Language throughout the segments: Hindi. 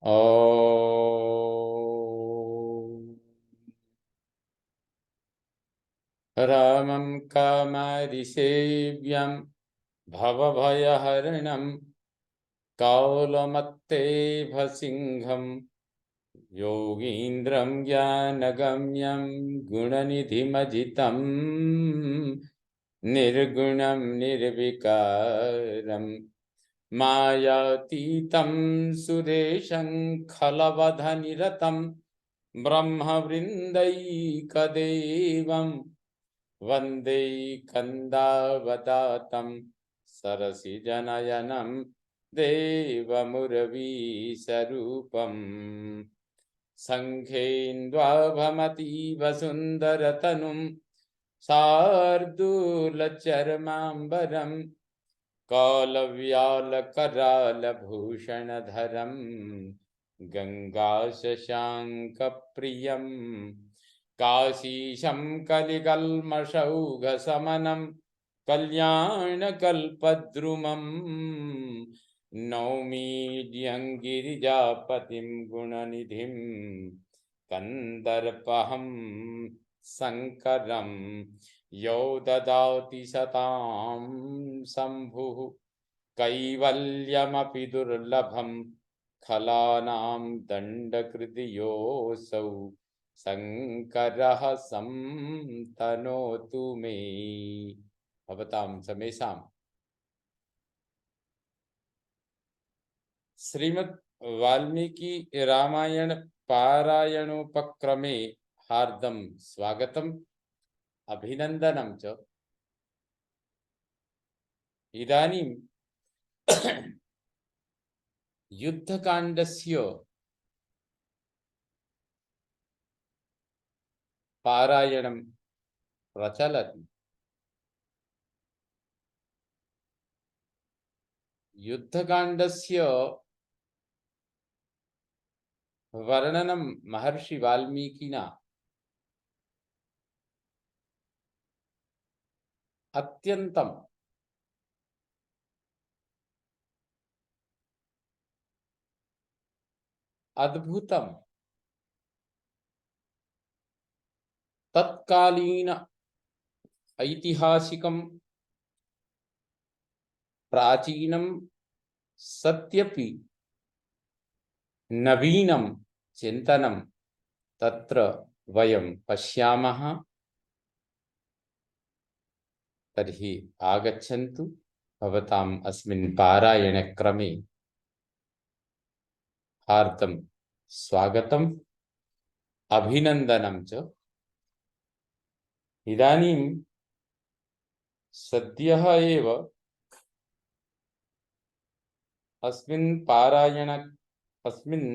ॐ रामं कामारिसेव्यं भवभयहरणं कौलमत्तेभसिंहं योगीन्द्रं ज्ञानगम्यं गुणनिधिमजितं निर्गुणं निर्विकारं मायातीतं सुरेशं खलवधनिरतं ब्रह्मवृन्दैकदेवं वन्दे कन्दावतातं सरसिजनयनं देवमुरवीशरूपम् सङ्ख्येन्द्वाभमतीव सुन्दरतनुं शार्दूलचर्माम्बरं कालव्यालकरालभूषणधरं गङ्गाशशाङ्कप्रियं काशीशं कलिकल्मषौघशमनं कल्याणकल्पद्रुमं नौमि गिरिजापतिं गुणनिधिं कन्दर्पहं शङ्करं यो ददाति सतां शम्भुः कैवल्यमपि दुर्लभं खलानां दण्डकृति योऽसौ शङ्करः संतनोतु मे भवतां समेषां श्रीमद् वाल्मीकि रामायण पारायणोपक्रमे हार्दं स्वागतम् अभिनन्दनं च। इदानीं युद्धकाण्डस्य पारायणं प्रचलति। युद्धकाण्डस्य वर्णनं महर्षि वाल्मीकिना अत्यन्तम् अद्भुतं तत्कालीन ऐतिहासिकं प्राचीनं सत्यपि नवीनं चिन्तनं तत्र वयं पश्यामः। तर्हि आगच्छन्तु भवताम् अस्मिन् पारायणक्रमे हार्दं स्वागतम् अभिनन्दनं च। इदानीं सद्यः एव अस्मिन् पारायणक्रमे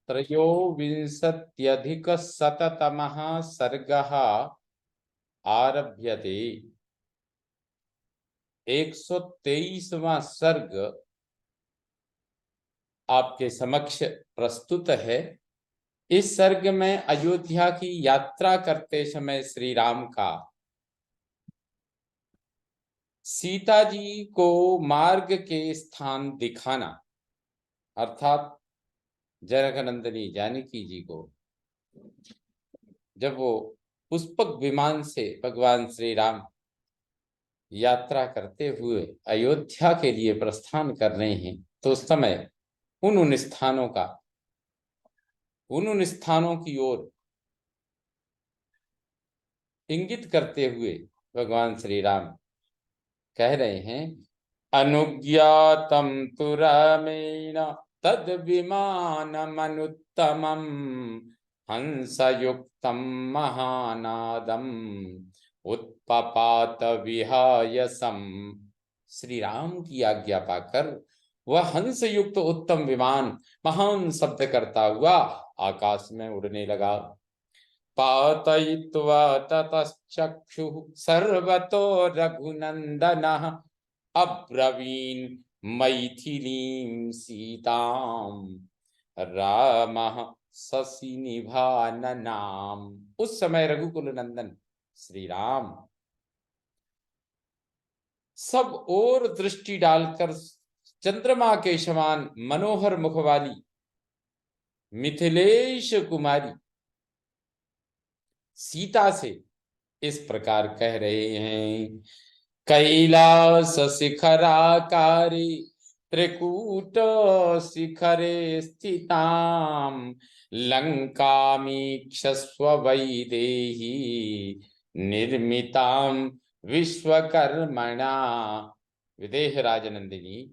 त्रयोविंशत्यधिकशततमः सर्गः आरभ्यते। 123वां सर्ग आपके समक्ष प्रस्तुत है। इस सर्ग में अयोध्या की यात्रा करते समय श्री राम का सीता जी को मार्ग के स्थान दिखाना, अर्थात जनकनंदिनी जानकी जी को जब वो पुष्पक विमान से भगवान श्री राम यात्रा करते हुए अयोध्या के लिए प्रस्थान कर रहे हैं, तो उस समय उन स्थानों की ओर इंगित करते हुए भगवान श्री राम कह रहे हैं, अनुज्ञातं तु रामेण तद विमानमनुत्तमं हंसयुक्तं महानादम् उत्पपात विहायसम। श्री राम की आज्ञा पाकर वह हंस युक्त उत्तम विमान महान शब्द करता हुआ आकाश में उड़ने लगा। पातयित्वा ततश्चक्षुः सर्वतो रघुनन्दनः अब्रवीन् मैथिलीं सीतां रामः शशि निभाननाम। उस समय रघुकुल नंदन श्री राम सब ओर दृष्टि डालकर चंद्रमा के समान मनोहर मुख वाली मिथिलेश कुमारी सीता से इस प्रकार कह रहे हैं। कैलास शिखराकारे त्रिकूट शिखरे स्थिताम लंकामीक्षस्व वैदेही निर्मिताम विश्वकर्मणा। विदेह राजनंदिनी,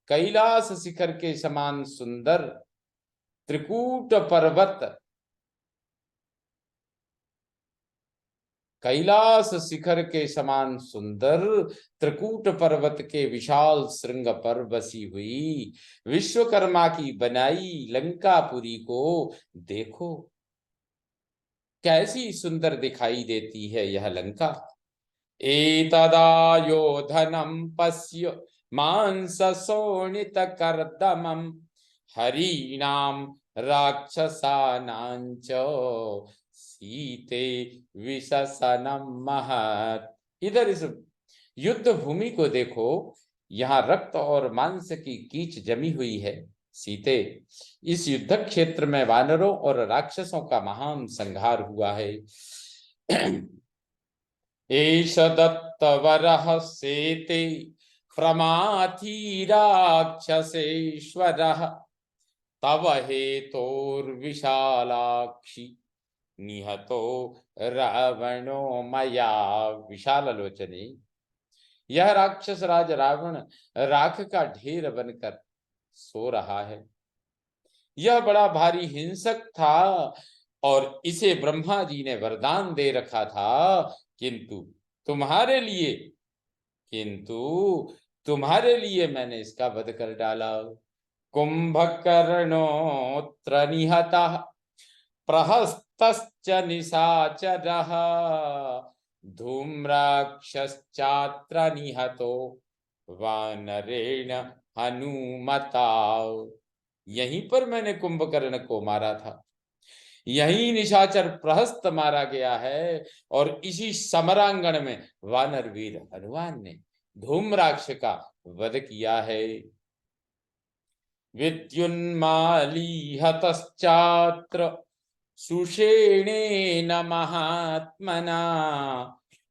कैलास शिखर के समान सुंदर त्रिकूट पर्वत, कैलास शिखर के समान सुंदर त्रिकूट पर्वत के विशाल श्रृंग पर बसी हुई विश्वकर्मा की बनाई लंकापुरी को देखो, कैसी सुंदर दिखाई देती है यह लंका। एतदायोधनम पश्य मांस शोणित कर्दमम हरीणाम राक्षसानांच सीते विशसनम महत्। इधर इस युद्ध भूमि को देखो, यहाँ रक्त और मांस की कीच जमी हुई है। सीते, इस युद्ध क्षेत्र में वानरों और राक्षसों का महान संहार हुआ है। एष दत्तवरः सेते प्रमाथी राक्षसेश्वरः तव हेतोर्विशालाक्षि निहतो रावणो मया। विशाल लोचने, यह राक्षस राज रावण राख का ढेर बनकर सो रहा है। यह बड़ा भारी हिंसक था और इसे ब्रह्मा जी ने वरदान दे रखा था, किंतु तुम्हारे लिए मैंने इसका वध कर डाला। कुंभकर्णोऽत्र निहतः प्रहस्तश्च निशाचरः धूम्राक्षश्चात्र निहतो वानरेण हनुमता। यहीं पर मैंने कुंभकर्ण को मारा था, यही निशाचर प्रहस्त मारा गया है, और इसी समरांगण में वानर वीर हनुमान ने धूम्राक्ष का वध किया है। विद्युन्माली हतश्चात्र सुषेणेन महात्मना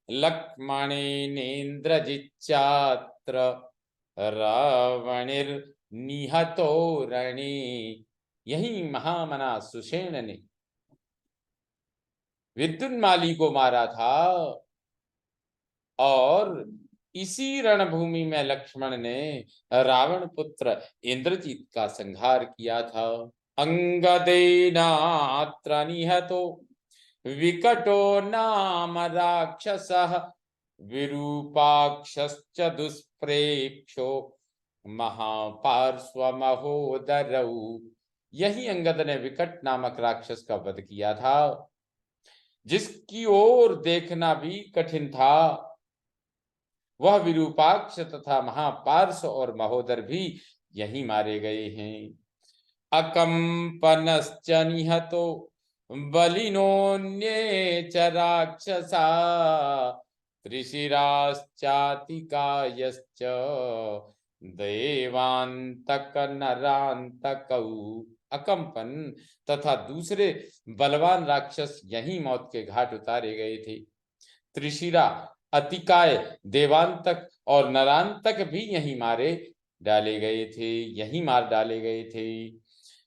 लक्ष्मणेनेन्द्रजिच्चात्र रावणिर्निहतो रणे। यही महामना सुषेण ने विद्युन्माली को मारा था, और इसी रणभूमि में लक्ष्मण ने रावण पुत्र इंद्रजीत का संहार किया था। अंगदेनात्र निहतो विकटो नाम राक्षसः विरूपाक्षश्च दुष्प्रेक्षो महापार्श्वमहोदरौ। यही अंगद ने विकट नामक राक्षस का वध किया था, जिसकी ओर देखना भी कठिन था। वह विरूपाक्ष तथा महापार्श्व और महोदर भी यही मारे गए हैं। अकंपनश्च निहतो बलिनोन्ये च राक्षसा त्रिशिराश्चातिकायश्च देवांतक नरांतकौ। अकंपन तथा दूसरे बलवान राक्षस यही मौत के घाट उतारे गए थे। त्रिशिरा, अतिकाय, देवांतक और नरांतक भी यही मारे डाले गए थे, यही मार डाले गए थे।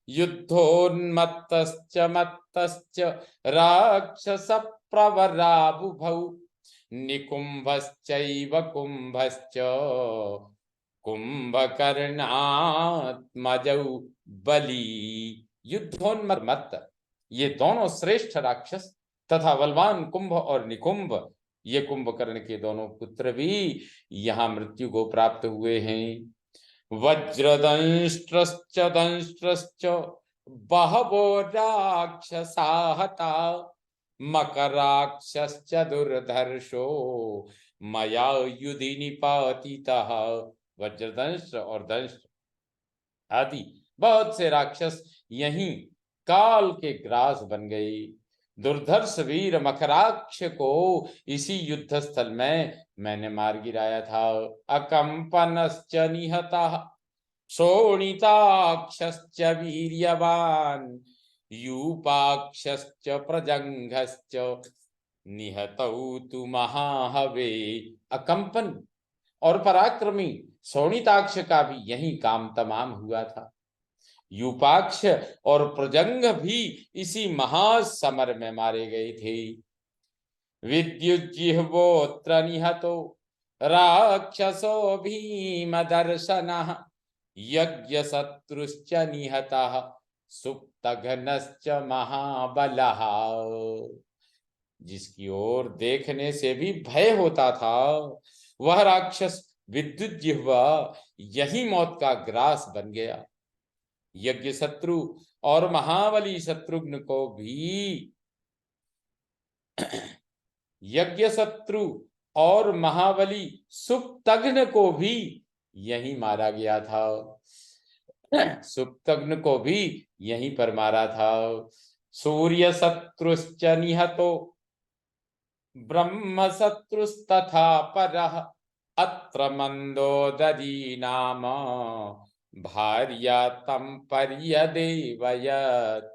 युद्धोन्मत्तश्च मत्तश्च राक्षस प्रवराबुभौ निकुंभश्चैव कुंभश्च कुंभकर्णात्मजौ बली। युद्धोन्मत्त, ये दोनों श्रेष्ठ राक्षस तथा बलवान कुंभ और निकुंभ, ये कुंभकर्ण के दोनों पुत्र भी यहाँ मृत्यु को प्राप्त हुए हैं। वज्रदंष्ट्रश्च दंष्ट्रश्च बहवो राक्षसा हता मकराक्षश्च दुर्धर्षो मया युधि निपातितः। वज्रदंष्ट्र और दंष्ट्र आदि बहुत से राक्षस यहीं काल के ग्रास बन गई। दुर्धर्ष वीर मकराक्ष को इसी युद्ध स्थल में मैंने मार गिराया था। अकंपनश्च निहतः शोणिताक्षश्च वीर्यवान यूपाक्षश्च प्रजंघश्च निहतौ तु महाहवे। अकंपन और पराक्रमी शोणिताक्ष का भी यही काम तमाम हुआ था। यूपाक्ष और प्रजंग भी इसी महासमर में मारे गए थे। विद्युज्जिह्वोऽत्र निहतो राक्षसो भीमदर्शनः यज्ञशत्रुश्च निहतः सुप्तघ्नश्च महाबलः। जिसकी ओर देखने से भी भय होता था वह राक्षस विद्युज्जिह्वा यही मौत का ग्रास बन गया। यज्ञ शत्रु और महाबली शत्रुघ्न को भी यज्ञ शत्रु और महाबली सुप्तघ्न को भी यहीं मारा गया था। सुप्तघ्न को भी यहीं पर मारा था। सूर्य शत्रुश्च निहतो ब्रह्म शत्रुस्तथा परः अत्र मंदोदरी नाम भार्या तम पर्यदेवयत्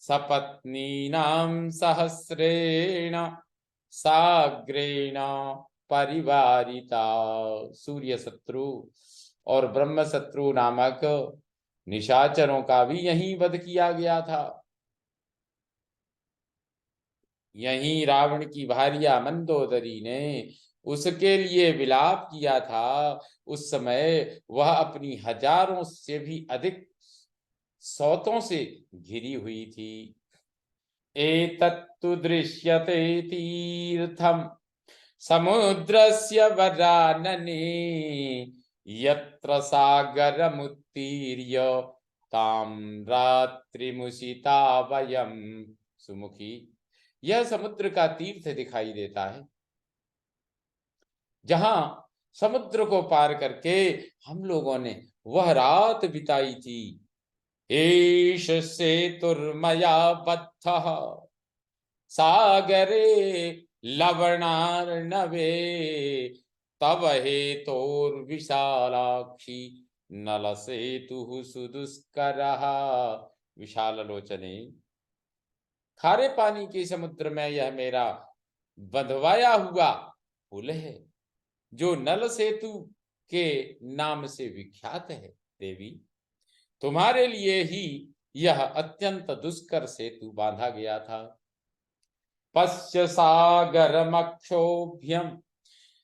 सपत्नीनां सहस्रेण साग्रेण परिवारिता। सूर्य शत्रु और ब्रह्म शत्रु नामक निशाचरों का भी यहीं वध किया गया था। यहीं रावण की भार्या मंदोदरी ने उसके लिए विलाप किया था। उस समय वह अपनी हजारों से भी अधिक सौतों से घिरी हुई थी। एतत्तु दृश्यते तीर्थम समुद्रस्य वरानने यत्र सागरमुत्तीर्य ताम रात्रिमुषिता वयम। सुमुखी, यह समुद्र का तीर्थ दिखाई देता है जहां समुद्र को पार करके हम लोगों ने वह रात बिताई थी। एष सेतुर्मया बद्धः सागरे लवणार्णवे तव हेतोर्विशालाक्षी नल सेतु सुदुष्करः। विशाल लोचने, खारे पानी के समुद्र में यह मेरा बंधवाया हुआ पुल है जो नल सेतु के नाम से विख्यात है। देवी, तुम्हारे लिए ही यह अत्यंत दुष्कर सेतु बांधा गया था। पश्य सागरमक्षोभ्यम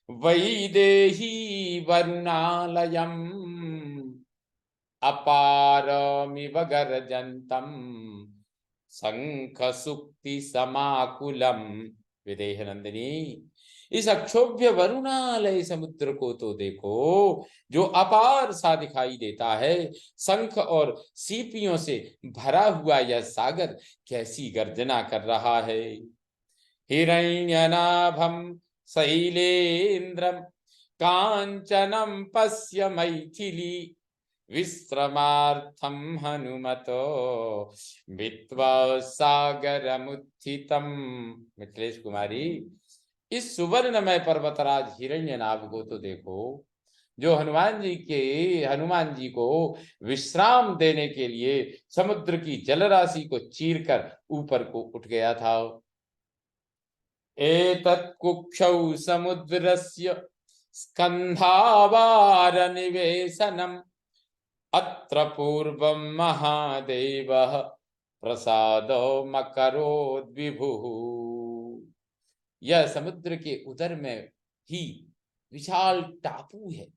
वैदेही वरुणालयम अपारमिव गर्जन्तम शंख सुक्ति समाकुलम। विदेह नंदिनी, इस अक्षोभ्य वरुणालय समुद्र को तो देखो जो अपार सा दिखाई देता है। शंख और सीपियों से भरा हुआ यह सागर कैसी गर्जना कर रहा है। हिरण्यनाभम शैलेन्द्रम कांचनम पश्य मैथिली विश्रमार्थम हनुमतो वित्वा सागरमुत्थितम। मिथिलेश कुमारी, इस सुवर्णमय पर्वतराज हिरण्यनाभ को तो देखो जो हनुमान जी को विश्राम देने के लिए समुद्र की जलराशि को चीरकर ऊपर को उठ गया था। एतत् कुक्षौ समुद्रस्य स्कंधावार निवेशनम अत्र पूर्वं महादेवः प्रसादो मकरोद् विभुः। यह समुद्र के उदर में ही विशाल टापू है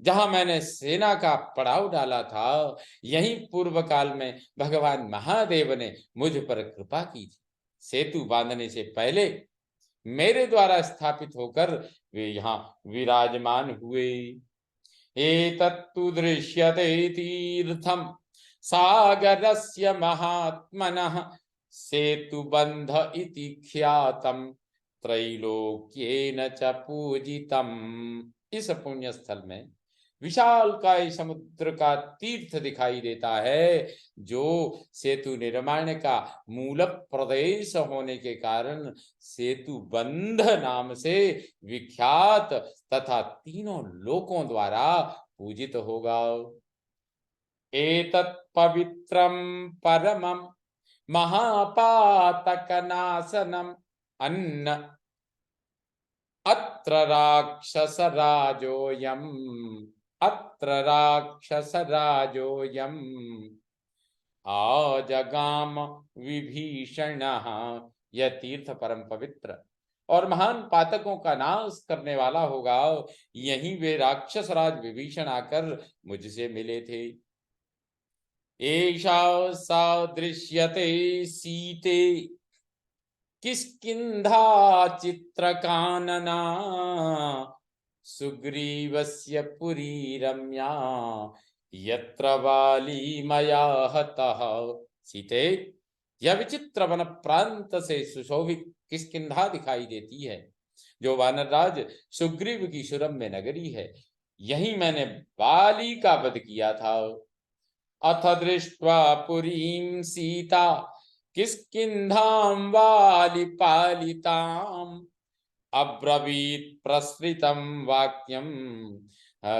जहां मैंने सेना का पड़ाव डाला था। यहीं पूर्व काल में भगवान महादेव ने मुझ पर कृपा की थी। सेतु बांधने से पहले मेरे द्वारा स्थापित होकर वे यहाँ विराजमान हुए। एतत्तु दृश्यते तीर्थम सागरस्य महात्मनः सेतुबंध इति ख्यातम त्रैलोक्येन च पूजितम। इस पुण्य स्थल में विशालकाय समुद्र का तीर्थ दिखाई देता है, जो सेतु निर्माण का मूल प्रदेश होने के कारण सेतु बंध नाम से विख्यात तथा तीनों लोकों द्वारा पूजित होगा। एतत् पवित्रम परमम महापातकनाशनम अन्न अत्र राक्षसराजोऽयम् अत्र राक्षसराजोऽयम् आजगाम विभीषणः। यह तीर्थ परम पवित्र और महान पातकों का नाश करने वाला होगा। यहीं वे राक्षस राज विभीषण आकर मुझसे मिले थे। एषा सा दृश्यते सीते किष्किन्धा चित्रकानना सुग्रीवस्य पुरी रम्या यत्र वाली मया हतः। सीते, यह विचित्र वन प्रांत से सुशोभित किष्किंधा दिखाई देती है, जो वानरराज सुग्रीव की सुरम्य नगरी है। यहीं मैंने वाली का वध किया था। अथ दृष्ट्वा पुरीं सीता किष्किन्धां वालिपालिताम् अब्रवीत् प्रसृतं वाक्यं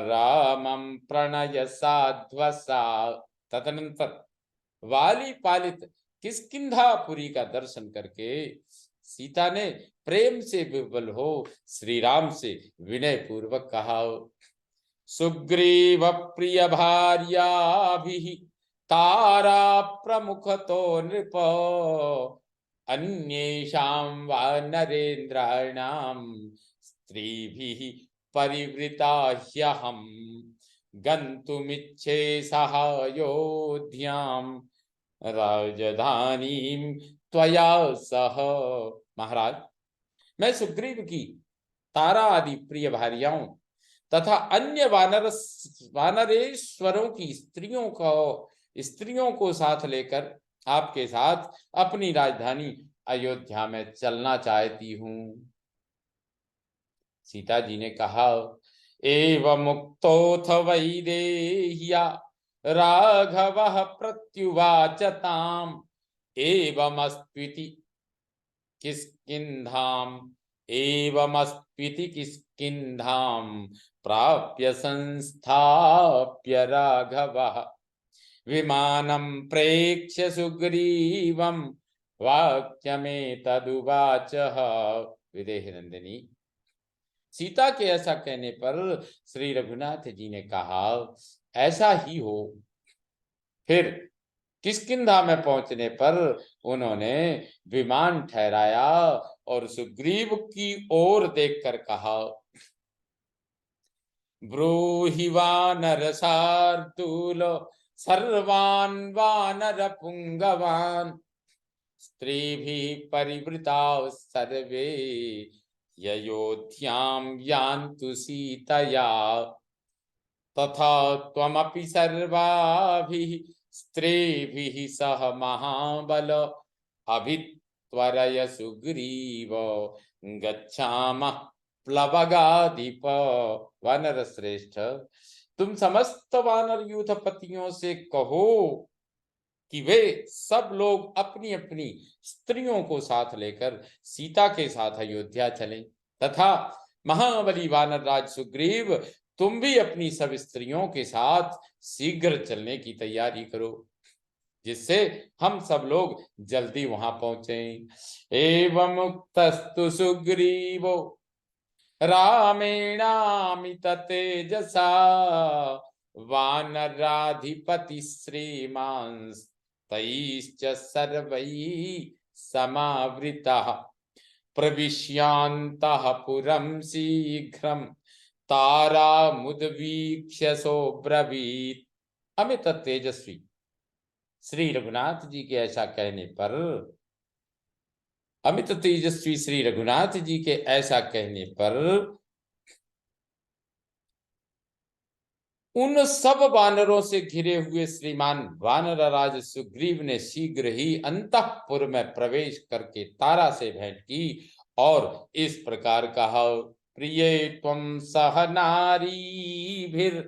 रामं प्रणय साध्वसा। तदनंतर वाली पालित किष्किंधापुरी का दर्शन करके सीता ने प्रेम से विह्वल हो श्री राम से विनय पूर्वक कहा, सुग्रीव प्रिय भार्याभिः तारा प्रमुखतो नृप अन्येषां वा नरेन्द्राणां स्त्रीभिः परिवृता ह्यहम् गन्तुमिच्छे सहायोध्यां राजधानीं त्वया सह। महाराज, मैं सुग्रीव की तारा आदि प्रिय भार्याओं तथा अन्य वानरेश्वरों की स्त्रियों को साथ लेकर आपके साथ अपनी राजधानी अयोध्या में चलना चाहती हूं। सीता जी ने कहा, एवं मुक्तोऽथ वैदेह्या राघवः प्रत्युवाच ताम् एवमस्त्विति किष्किन्धां प्राप्य संस्थाप्य राघवः विमानं प्रेक्ष्य सुग्रीवं वाक्यमेतदुवाचः। विदेह नंदिनी, सीता के ऐसा कहने पर श्री रघुनाथ जी ने कहा, ऐसा ही हो। फिर किष्किंधा में पहुंचने पर उन्होंने विमान ठहराया और सुग्रीव की ओर देखकर कहा, ब्रूहि वानर शार्दूल सर्वान् वानर पुंगवान् स्त्रीभिः परिवृताः सर्वे अयोध्यां यान्तु सीतया तथा त्वमपि सर्वाभिः स्त्रीभिः सह महाबल अभित्वरय सुग्रीव गच्छामः प्लवगाधिप। वानर श्रेष्ठ, तुम समस्त वानर यूथपतियों से कहो कि वे सब लोग अपनी अपनी स्त्रियों को साथ लेकर सीता के साथ अयोध्या चलें तथा महाबली वानर राज सुग्रीव, तुम भी अपनी सब स्त्रियों के साथ शीघ्र चलने की तैयारी करो, जिससे हम सब लोग जल्दी वहां पहुंचे। एवं मुक्तस्तु सुग्रीवो रामेणामित तेजसा वानराधिपति श्रीमांस्तैश्च सर्वैः समावृतः प्रविश्यान्तः पुरं शीघ्रं तारामुद्वीक्ष्य सोब्रवीत्। अमित तेजस्वी श्री रघुनाथ जी के ऐसा कहने पर उन सब वानरों से घिरे हुए श्रीमान वानरराज सुग्रीव ने शीघ्र ही अंतःपुर में प्रवेश करके तारा से भेंट की और इस प्रकार कहा, प्रिये त्वं सह नारीभिर्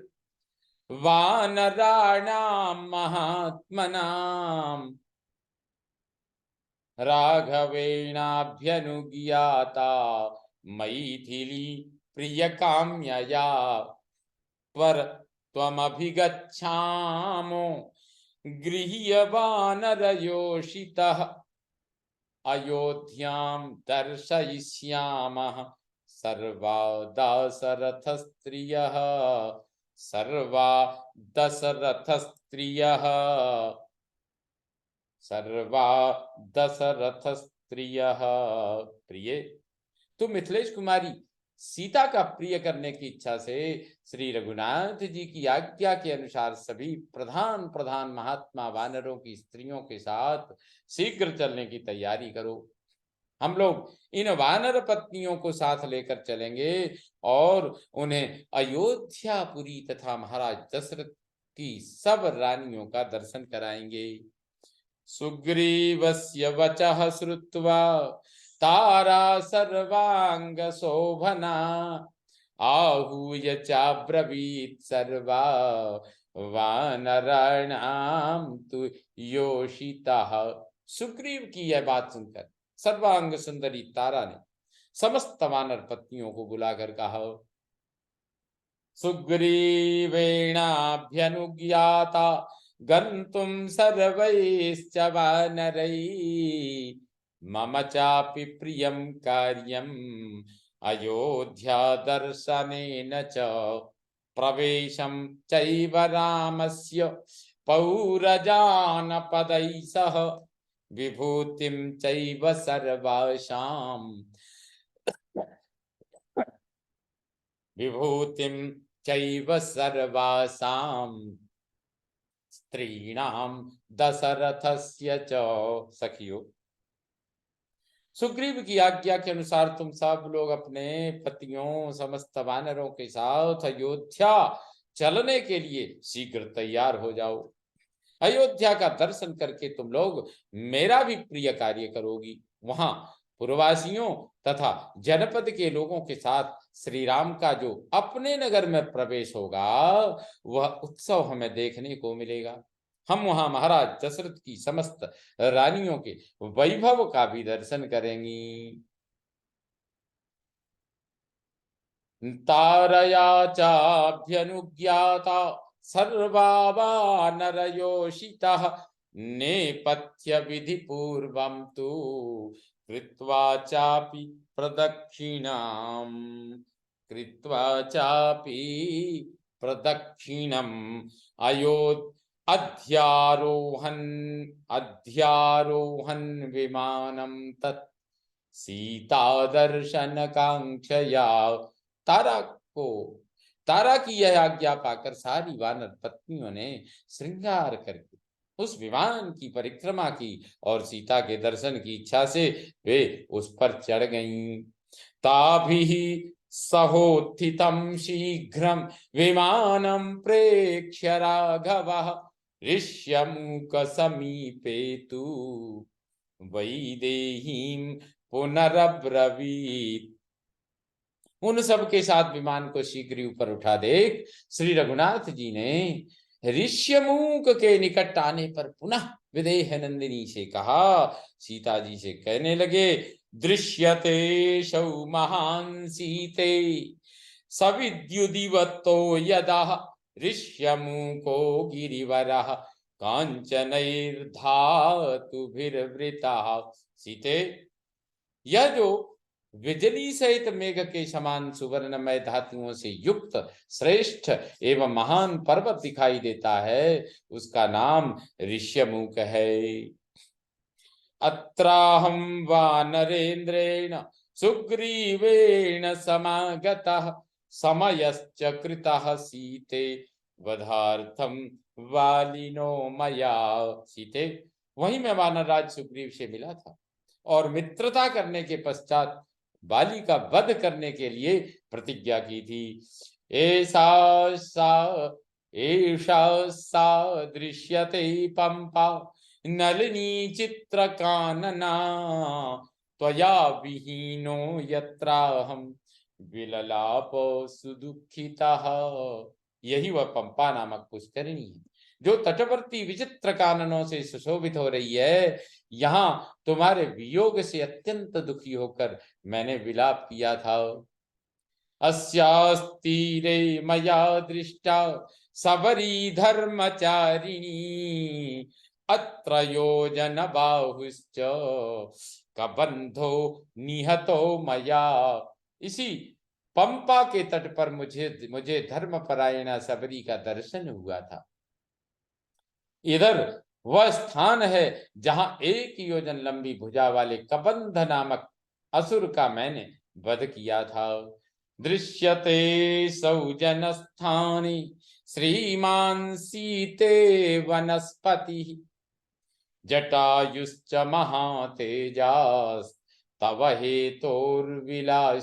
वानराणां महात्मनां राघवेणाभ्यनुज्ञाता मैथिली प्रियकाम्यया त्वमभिगच्छामो गृह्यवानरयोषितः अयोध्यां दर्शयिष्यामः सर्वा दशरथस्त्रियः सर्वा दशरथस्त्रियः सर्वा दशरथस्त्रियः। प्रिय, तो मिथिलेश कुमारी सीता का प्रिय करने की इच्छा से श्री रघुनाथ जी की आज्ञा के अनुसार सभी प्रधान प्रधान महात्मा वानरों की स्त्रियों के साथ शीघ्र चलने की तैयारी करो। हम लोग इन वानर पत्नियों को साथ लेकर चलेंगे और उन्हें अयोध्यापुरी तथा महाराज दशरथ की सब रानियों का दर्शन कराएंगे। सुग्रीवस्य वचः श्रुत्वा तारा सर्वांग शोभना आहूय चाब्रवीत् सर्वा वानराणां तु योषितः। सुग्रीव की यह बात सुनकर सर्वांग सुंदरी तारा ने समस्त वानर पत्नियों को बुलाकर कहा, सुग्रीवेणाभ्यनुज्ञाता गन्तुं सर्वैश्च वानरैः मम चापि प्रियं कार्यम् अयोध्या दर्शनेन च प्रवेशं चैव रामस्य पौरजानपदैः सह विभूतिं चैव सर्वासां विभूतिं चैव सर्वासां स्त्रीणां दशरथस्य च। सखियो, सुग्रीव की आज्ञा के अनुसार तुम सब लोग अपने पतियों समस्त वानरों के साथ अयोध्या चलने के लिए शीघ्र तैयार हो जाओ। अयोध्या का दर्शन करके तुम लोग मेरा भी प्रिय कार्य करोगी। वहां पुरवासियों तथा जनपद के लोगों के साथ श्री राम का जो अपने नगर में प्रवेश होगा वह उत्सव हमें देखने को मिलेगा। हम वहां महाराज दशरथ की समस्त रानियों के वैभव का भी दर्शन करेंगी। तारया चाभ्यनुज्ञाता सर्वा वानरयोषितः नेपथ्य विधि पूर्वं तु कृत्वा चापि प्रदक्षिणम् अध्यारोहन् विमानं तत् सीता दर्शन कांक्षया। तारा की यह आज्ञा पाकर सारी वानर पत्नियों ने श्रृंगार करके उस विमान की परिक्रमा की और सीता के दर्शन की इच्छा से वे उस पर चढ़ गईं। ताभिः सहोत्थितं शीघ्रं विमानं प्रेक्ष्य राघवः ऋष्यमूक समीपे तु वैदेहीं पुनरब्रवीत्। उन सब के साथ विमान को शीघ्र ही ऊपर उठा देख श्री रघुनाथ जी ने ऋष्यमूक के निकट आने पर पुनः विदेह नंदिनी से कहा, सीता जी से कहने लगे, दृश्यते शौ महान सीते सविद्युदिवतो यदा ऋष्यमूको गिरिवरः कांचनैर्धातुभिर्वृतः। सीते, यह जो बिजली सहित मेघ के समान सुवर्णमय धातुओं से युक्त श्रेष्ठ एवं महान पर्वत दिखाई देता है उसका नाम ऋष्यमूक है। अत्राहं वानरेन्द्रेण सुग्रीवेण समागतः समयश्च कृतः सीते वधार्थं वालिनो मया। सीते, वहीं मैं वानरराज सुग्रीव से मिला था और मित्रता करने के पश्चात बाली का वध करने के लिए प्रतिज्ञा की थी। एषा सा दृश्यते पंपा नलिनी चित्रकानना त्वया विहीनो यत्राहं विललाप सुदुःखितः। यही वह पंपा नामक पुष्करिणी है, जो तटवर्ती विचित्र काननों से सुशोभित हो रही है। यहाँ तुम्हारे वियोग से अत्यंत दुखी होकर मैंने विलाप किया था। अस्यास्तीरे मया दृष्टा सबरी धर्मचारिणी, अत्र योजन बाहुश्च कबंधो निहतो मया। इसी पंपा के तट पर मुझे मुझे धर्मपरायणा सबरी का दर्शन हुआ था। इधर वह स्थान है जहां 1 योजन लंबी भुजा वाले कबंध नामक असुर का मैंने वध किया था। दृश्यते सौजन स्थानी श्रीमान सीते वनस्पति, जटायुश्च महातेजास तव हेतोर्विलासिनी,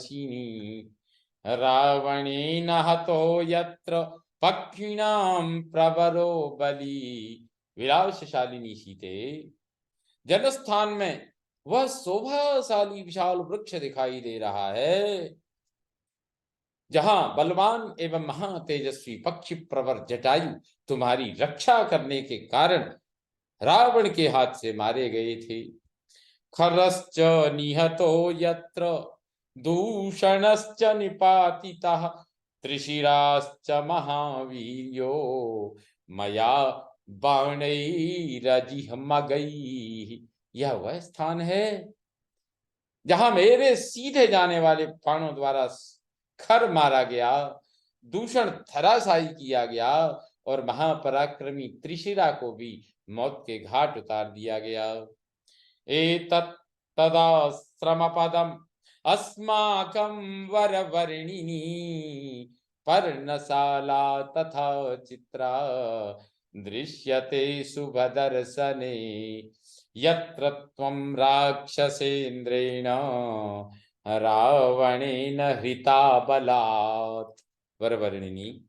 रावणेन हतो यत्र पक्षिणाम प्रवरो बलि। विलासशालिनी सीते, जनस्थान में वह शोभाशाली विशाल वृक्ष दिखाई दे रहा है जहां बलवान एवं महातेजस्वी पक्षी प्रवर जटायु तुम्हारी रक्षा करने के कारण रावण के हाथ से मारे गए थे। खरश्च निहतो यत्र दूषणश्च निपातितः, त्रिशिराश्च महावीर्यो मया बाणैरजिह्मगैः। यह वह स्थान है जहां मेरे सीधे जाने वाले बाणों द्वारा खर मारा गया, दूषण धराशायी किया गया और महापराक्रमी त्रिशिरा को भी मौत के घाट उतार दिया गया। एतत् तदाश्रमपदम् अस्माकं वरवर्णिनी, पर्णशाला तथा चित्रा दृश्यते शुभदर्शने, यत्र त्वं राक्षसेन्द्रेण रावणेन हृता बलात्। वरवर्णिनी,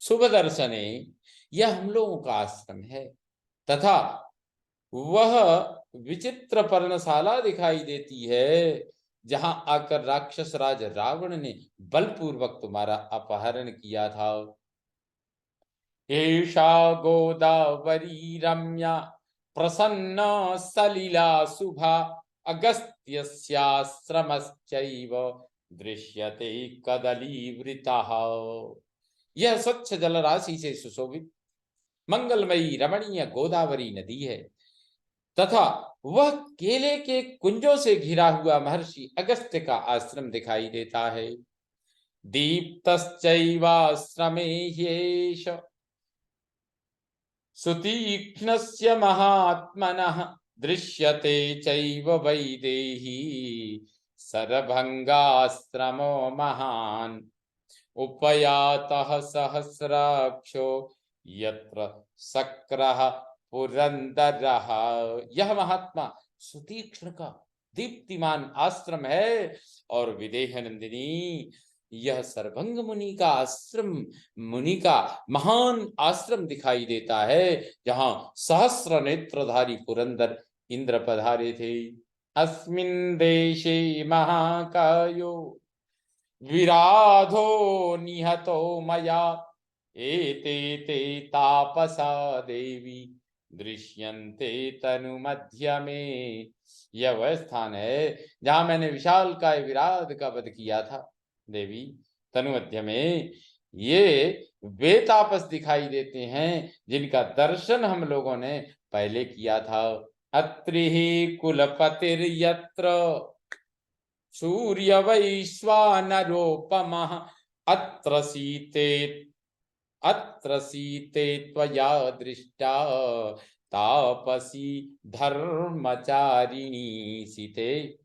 शुभ दर्शने, यह हम लोगों का आश्रम है तथा वह विचित्र पर्णशाला दिखाई देती है जहां आकर राक्षस राज रावण ने बलपूर्वक तुम्हारा अपहरण किया था। एषा गोदावरी रम्या प्रसन्न सलिला शुभा, अगस्त्यस्याश्रमश्चैव दृश्यते कदलीवृतः। यह स्वच्छ जल राशि से सुशोभित मंगलमयी रमणीय गोदावरी नदी है तथा वह केले के कुंजों से घिरा हुआ महर्षि अगस्त्य का आश्रम दिखाई देता है। दीप्तश्चैवाश्रमे ह्येष सुतीक्ष्णस्य महात्मनः, दृश्यते चैव वैदेही सरभंगाश्रमो महान्, उपयातः सहस्राक्षो यत्र शक्रः पुरंदरः। यह महात्मा सुतीक्ष्ण का दीप्तिमान आश्रम है और विदेह नंदिनी, यह सर्वंग मुनि का आश्रम, मुनि का महान आश्रम दिखाई देता है जहां सहस्र नेत्रधारी पुरंदर इंद्र पधारे थे। अस्मिन् देशे महाकायो विराधो निहतो मया, एते ते तापसा देवी दृश्यन्ते तनु मध्य में। यह वह स्थान है जहां मैंने विशाल काय विराध का वध किया था। देवी, तनु मध्य में ये वे तापस दिखाई देते हैं जिनका दर्शन हम लोगों ने पहले किया था। अत्रि कुलपतिर्यत्र सूर्य वैश्वानरोपमः, अत्र सीते त्वया दृष्टा तापसी धर्मचारिणी। सीते,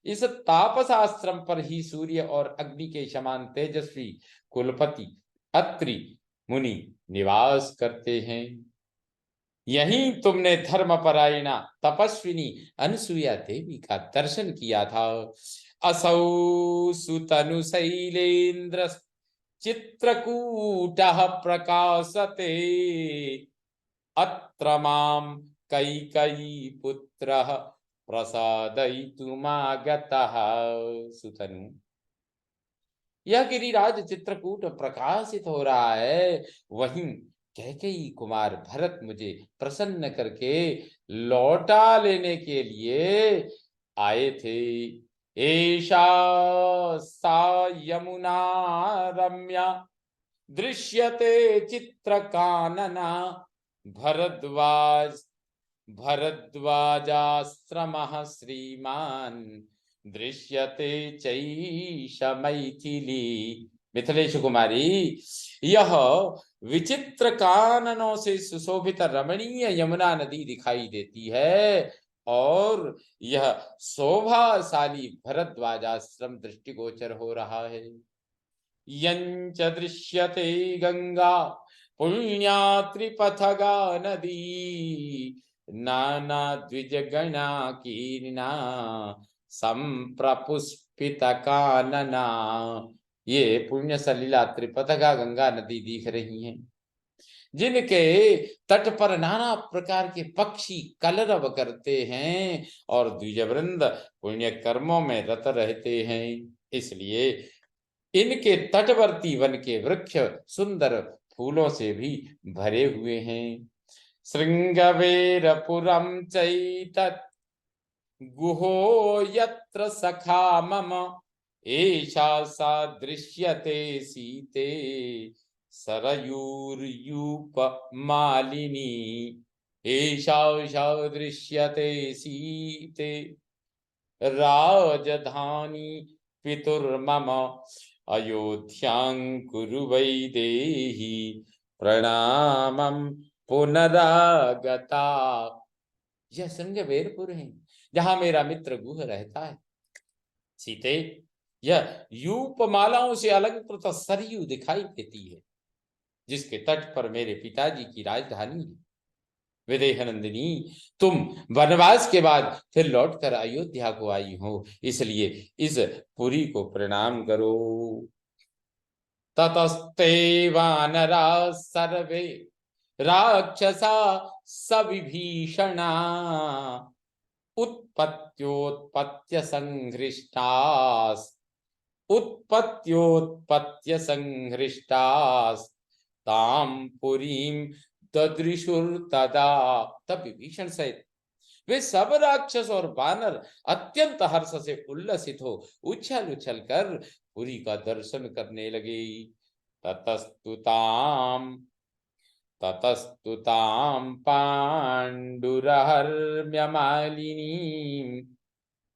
इस तापस आश्रम पर ही सूर्य और अग्नि के समान तेजस्वी कुलपति अत्रि मुनि निवास करते हैं। यहीं तुमने धर्मपरायणा तपस्विनी अनसुया देवी का दर्शन किया था। असौ सुतनु शैलेन्द्र चित्रकूटः प्रकाशते, अत्र मां कैकेयी पुत्रः प्रसादयितुमागतः। सुतनु, यह गिरिराज चित्रकूट प्रकाशित हो रहा है। वहीं कैकेयी कुमार भरत मुझे प्रसन्न करके लौटा लेने के लिए आए थे। एषा सा यमुना रम्या दृश्यते चित्रकानना भरद्वाज भरद्वाजाश्रमः श्रीमान् दृश्यते चैष मैथिली। मिथिलेश कुमारी, यह विचित्र काननों से सुशोभित रमणीय यमुना नदी दिखाई देती है और यह शोभाशाली भरद्वाजाश्रम दृष्टिगोचर हो रहा है। यंच दृश्यते गंगा पुण्या त्रिपथगा नदी नाना द्विजगणा कीर्णा संप्रपुष्पित कानना। ये पुण्य सलिला त्रिपथगा गंगा नदी दिख रही हैं, जिनके तट पर नाना प्रकार के पक्षी कलरव करते हैं और द्विजवृंद पुण्य कर्मों में रत रहते हैं। इसलिए इनके तटवर्ती वन के वृक्ष सुंदर फूलों से भी भरे हुए हैं। श्रृंगवेरपुरम चैतत् गुहो यत्र सखा मम एषा सा दृश्यते सीते सरयूर्यूप मालिनी। एषा सा दृश्यते सीते राजधानी पितुर्मम अयोध्यां कुरु वै देहि प्रणामं पुनरागता। यह श्रृंगवेरपुर है जहां मेरा मित्र गुह रहता है। सीते, यह यूपमालाओं से अलंकृत सरयू दिखाई देती है जिसके तट पर मेरे पिताजी की राजधानी है। विदेहनंदिनी, तुम वनवास के बाद फिर लौटकर अयोध्या को आई हो, इसलिए इस पुरी को प्रणाम करो। ततस्ते वानरा सर्वे राक्षसा सविभीषणा उत्पत्त्योत्पत्त्य संहृष्टास् उत्पत्त्योत्पत्त्य संहृष्टास् ताम पुरीम तदृशुर्तदा। तब विभीषण सहित वे सब राक्षस और वानर अत्यंत हर्ष से उल्लसित हो उछल उछल कर पुरी का दर्शन करने लगे। ततस्तुताम ततस्तुताम पाण्डुरहर्म्यमालिनीं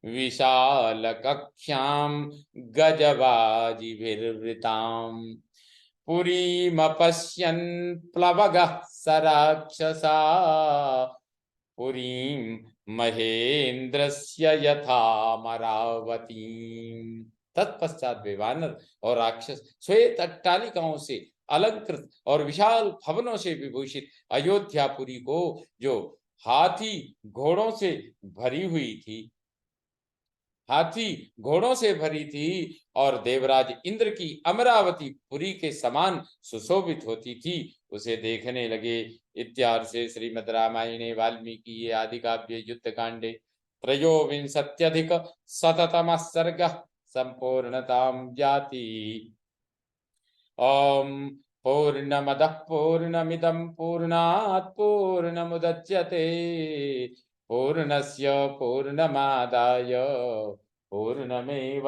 विशाल कक्ष्यां गजबाजिभिर्वृताम् पुरीमपश्यन् प्लवगः स राक्षसा पुरीं महेन्द्रस्य यथामरावतीम्। तत्पश्चात वे वानर और राक्षस श्वेत अट्टालिकाओं से अलंकृत और विशाल भवनों से विभूषित अयोध्यापुरी को, जो हाथी घोड़ों से भरी हुई थी, हाथी घोड़ों से भरी थी और देवराज इंद्र की अमरावती पुरी के समान सुशोभित होती थी, उसे देखने लगे। इत्यार्षे श्रीमद् रामायणे वाल्मीकि आदि काव्ये युद्ध कांडे त्रयोविंशत्यधिक शततमः सर्गः संपूर्णतां याति। ओम पूर्णमदः पूर्णमिदं पूर्णात् पूर्णमुदच्यते पूर्णस्य पूर्णमादाय पूर्णमेवावशिष्यते।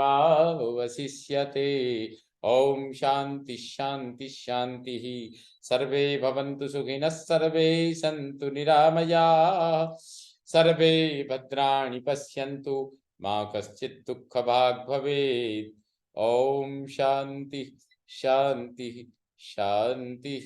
ओम शांति शांति शांति। सर्वे भवन्तु सुखिनः सर्वे सन्तु निरामयाः सर्वे भद्राणि पश्यन्तु मा कश्चित् दुःखभाग् भवेत्। ओम शांति शांति शांति।